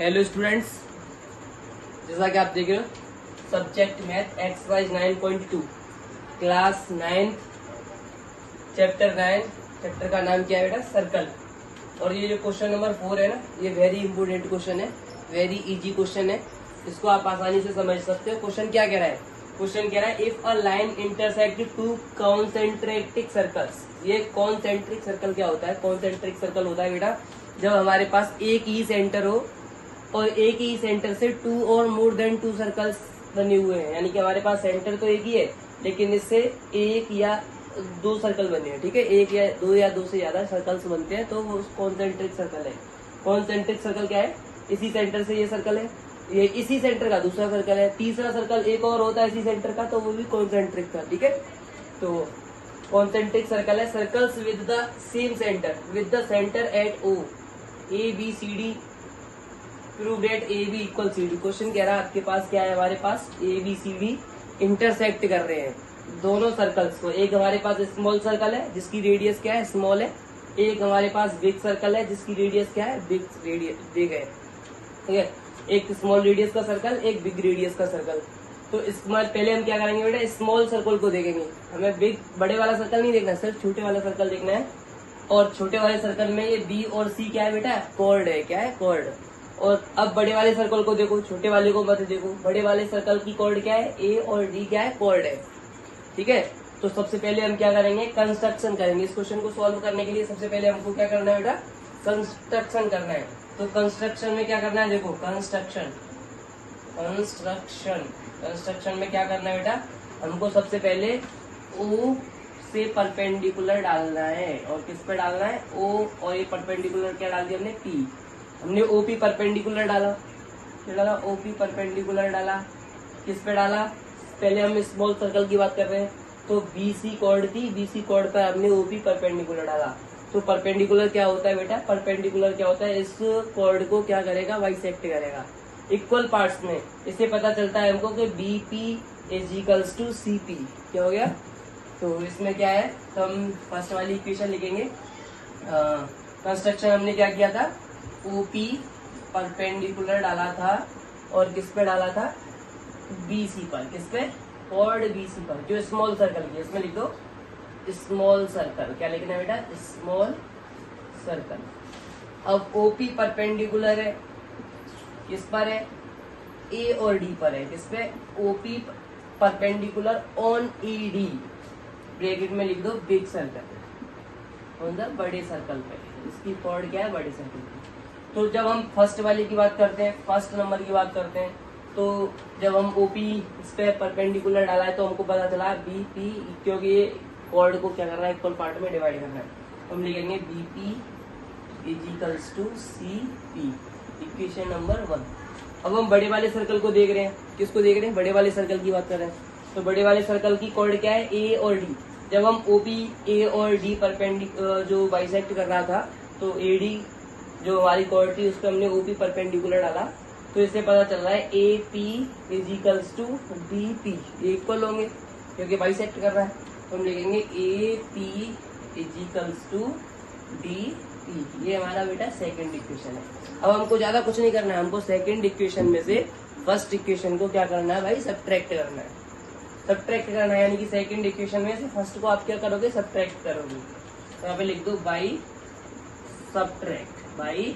Hello students, जैसा कि आप देख रहे हो subject math exercise 9.2 class 9 chapter 9। Chapter का नाम क्या है बेटा? सर्कल। और ये जो क्वेश्चन नंबर 4 है ना, ये वेरी इंपोर्टेंट क्वेश्चन है, वेरी इजी क्वेश्चन है। इसको आप आसानी से समझ सकते हो। क्वेश्चन क्या कह रहा है? क्वेश्चन कह रहा है if a line intersect to concentric circles. ये कॉन्सेंट्रिक सर्कल क्या होता है? कॉन्सेंट्रिक सर्कल होता है बेटा जब हमारे पास एक ही सेंटर हो और एक ही सेंटर से टू और मोर देन टू सर्कल्स बने हुए हैं। यानी कि हमारे पास सेंटर तो एक ही है लेकिन इससे एक या दो सर्कल बने हैं। ठीक है, एक या दो से ज्यादा सर्कल्स बनते हैं तो वो कॉन्सेंट्रिक सर्कल है। कॉन्सेंट्रिक सर्कल क्या है? इसी सेंटर से ये सर्कल है, ये इसी सेंटर का दूसरा सर्कल है, तीसरा सर्कल एक और होता है इसी सेंटर का, तो वो भी कॉन्सेंट्रिक था। ठीक है, तो कॉन्सेंट्रिक सर्कल है circles with the same centre with the centre at O A B C D prove that A B equal C D. Question कह रहा है आपके पास क्या है? हमारे पास A B C D intersect कर रहे हैं दोनों सर्कल्स को। एक हमारे पास स्मॉल सर्कल है जिसकी रेडियस क्या है? स्मॉल है। एक हमारे पास बिग सर्कल है जिसकी रेडियस क्या है? बिग है। ठीक है, एक स्मॉल रेडियस का सर्कल, एक बिग रेडियस का सर्कल। तो इसमें पहले हम क्या करेंगे बेटा? स्मॉल सर्कल को देखेंगे। हमें बिग बड़े वाला सर्कल नहीं देखना है, सिर्फ छोटे वाला सर्कल देखना है। और छोटे वाले सर्कल में ये बी और सी क्या है बेटा? कॉर्ड है। क्या है? कॉर्ड। और अब बड़े वाले सर्कल को देखो, छोटे वाले को मत देखो। बड़े वाले सर्कल की कॉर्ड क्या है? ए और डी क्या है? कॉर्ड है। ठीक है, तो सबसे पहले हम क्या करेंगे? कंस्ट्रक्शन करेंगे। इस क्वेश्चन को सॉल्व करने के लिए सबसे पहले हमको क्या करना है बेटा? कंस्ट्रक्शन करना है। तो कंस्ट्रक्शन में क्या करना है? देखो, कंस्ट्रक्शन में क्या करना है बेटा? हमको सबसे पहले ओ से परपेंडिकुलर डालना है। और किस पे डालना है? ओ। और ये परपेंडिकुलर क्या डाल दिया हमने? पी। हमने ओपी परपेंडिकुलर डाला, क्या डाला? ओपी परपेंडिकुलर डाला। किस पे डाला? पहले हम स्मॉल सर्कल की बात कर रहे हैं तो बीसी कॉर्ड थी, बीसी कॉर्ड पर हमने ओपी परपेंडिकुलर डाला। तो परपेंडिकुलर क्या होता है बेटा? परपेंडिकुलर क्या होता है? इस कॉर्ड को क्या करेगा? बाइसेक्ट करेगा इक्वल पार्ट्स में। इससे पता चलता है हमको कि BP is equals to CP. क्या हो गया? तो इसमें क्या है? तो हम फर्स्ट वाली इक्वेशन लिखेंगे। कंस्ट्रक्शन हमने क्या किया था? ओपी परपेंडिकुलर डाला था और किस पे डाला था? बीसी पर। किस पे? कॉर्ड बीसी पर, जो स्मॉल सर्कल की। इसमें लिख दो स्मॉल सर्कल। क्या लिखना है बेटा? Small circle. अब ओपी परपेंडिकुलर है, किस पर है? ए और डी पर है। किस पे? OP perpendicular on E D. Bracket में लिख दो बिग सर्कल ऑन द बड़े सर्कल पे। इसकी कॉर्ड क्या है? बड़े सर्कल की। तो जब हम फर्स्ट वाले की बात करते हैं, फर्स्ट नंबर की बात करते हैं, तो जब हम ओपी इस पे परपेंडिकुलर डाला है तो हमको पता चला बीपी, क्योंकि ये कॉर्ड को क्या करना है? इक्वल पार्ट में डिवाइड करना है। तो हम लिखेंगे BP is equals to C P, equation number 1। अब हम बड़े वाले सर्कल को देख रहे हैं। किसको देख रहे हैं? बड़े वाले सर्कल की बात कर रहे हैं। तो बड़े वाले सर्कल की कॉर्ड क्या है? ए और डी। जब हम ओपी ए और डी परपेंडिकुलर जो बाइसेक्ट कर रहा था तो ए डी जो हमारी कॉर्ड थी उस पर हमने ओपी परपेंडिकुलर डाला। तो इससे पता चल रहा है A P is equals to D P, ये इक्वल होंगे क्योंकि बाइसेक्ट कर रहा है। तो हम लिखेंगे A P is equals to D P. ये हमारा बेटा सेकंड इक्वेशन है। अब हमको ज्यादा कुछ नहीं करना है, हमको सेकंड इक्वेशन में से फर्स्ट इक्वेशन को क्या करना है भाई? सब्ट्रैक्ट करना है। सब्ट्रैक्ट करना है यानी कि सेकंड इक्वेशन में से फर्स्ट को आप क्या करोगे? सब्ट्रैक्ट करोगे। तो यहाँ पे लिख दो by subtract, by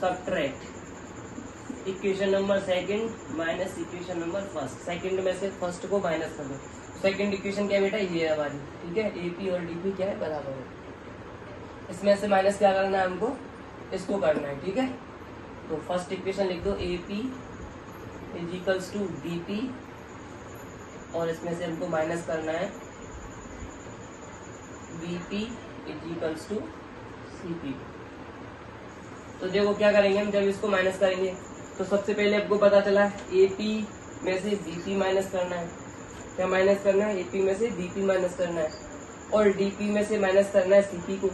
subtract equation number second minus equation number first. Second में से फर्स्ट को माइनस कर दो। सेकंड इक्वेशन क्या बेटा? ये है हमारी। ठीक है, एपी और डीपी क्या है? बराबर है। इसमें से माइनस क्या करना है हमको? इसको करना है। ठीक है, तो फर्स्ट इक्वेशन लिख दो AP is equals to DP और इसमें से हमको माइनस करना है BP is equals to CP. तो देखो क्या करेंगे हम जब इसको माइनस करेंगे तो सबसे पहले आपको पता चला एपी में से बीपी माइनस करना है। क्या माइनस करना है? एपी में से बीपी माइनस करना है और डीपी में से माइनस करना है सीपी को।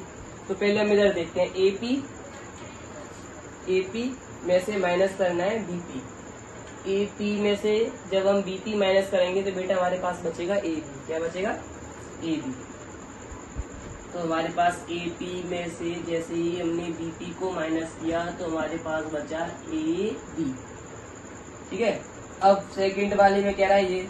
तो पहले हम इधर देखते हैं एपी में से माइनस करना है बीपी। एपी में से जब हम बीपी माइनस करेंगे तो बेटा हमारे पास बचेगा ए बी। क्या बचेगा? A B. तो हमारे पास AP में से जैसे ही हमने BP को माइनस किया तो हमारे पास बचा AB। ठीक है, अब सेकंड वाले में कह रहा है ये,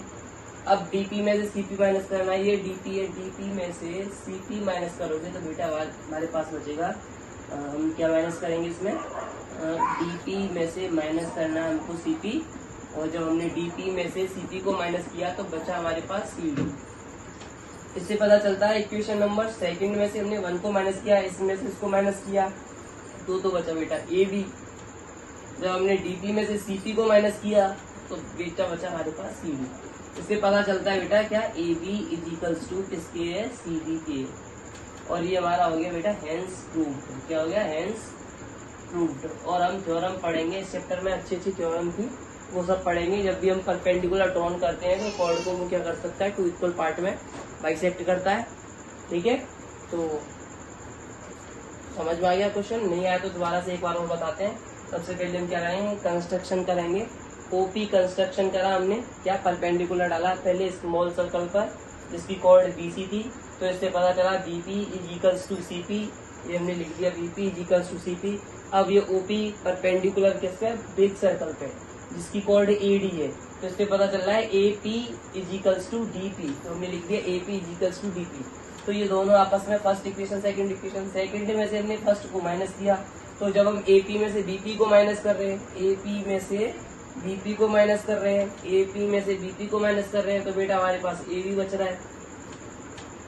अब DP में से CP माइनस करना है, ये DP है, DP में से CP माइनस करोगे तो बेटा हमारे पास बचेगा, हम क्या माइनस करेंगे इसमें, DP में से माइनस करना है हमको CP, और जब हमने DP में से CP को माइनस किया तो बचा हमारे पास CD। इससे पता चलता है इक्वेशन नंबर सेकंड में से हमने 1 को माइनस किया, इसमें से इसको माइनस किया तो बचा बेटा AB। जब हमने DP में से CP को माइनस किया तो बेटा बचा हमारे पास CD। इससे पता चलता है बेटा क्या, AB इज इक्वल्स टू किसके है, CD के। और ये हमारा हो गया बेटा हेंस प्रूव्ड। क्या हो गया, हेंस प्रूव्ड। और हम थ्योरम पढ़ेंगे इस चैप्टर में, अच्छी अच्छी थ्योरम थी, वो सब पढ़ेंगे। जब भी हम परपेंडिकुलर ड्रॉन करते हैं तो कॉर्ड को वो क्या कर सकता है, 2 इक्वल पार्ट में बाइसेक्ट करता है। ठीक है, तो समझ में आ गया क्वेश्चन, नहीं आया तो दोबारा से एक बार और बताते हैं। सबसे पहले हम क्या करेंगे, कंस्ट्रक्शन करेंगे। OP कंस्ट्रक्शन करा हमने, क्या परपेंडिकुलर डाला पहले स्मॉल सर्कल पर जिसकी कॉर्ड BC थी, तो इससे पता चला BP is equals to CP, ये हमने लिख दिया BP is equals to CP। अब ये OP परपेंडिकुलर किस पे, बिग सर्कल पे जिसकी कॉर्ड AD है, तो इससे पता चल रहा है AP is equals to DP, तो हमने लिख दिया AP is equals to DP। तो ये दोनों आपस में first equation second equation, second में से हमने फर्स्ट को माइनस किया, तो जब हम AP में से BP को माइनस कर रहे हैं, AP में से BP को माइनस कर रहे हैं, AP में से BP को माइनस कर रहे हैं, तो बेटा हमारे पास AB बच रहा है।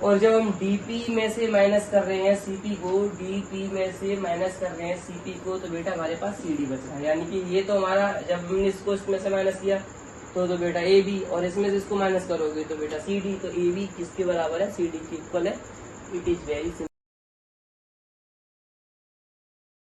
और जब हम DP में से माइनस कर रहे हैं CP को, DP में से माइनस कर रहे हैं CP को, तो बेटा हमारे पास CD बच रहा है। यानी कि ये तो हमारा, जब हमने इसको इसमें से माइनस किया तो बेटा AB, और इसमें से इसको माइनस करोगे तो बेटा CD। तो AB किसके बराबर है, CD के इक्वल है। It is very simple.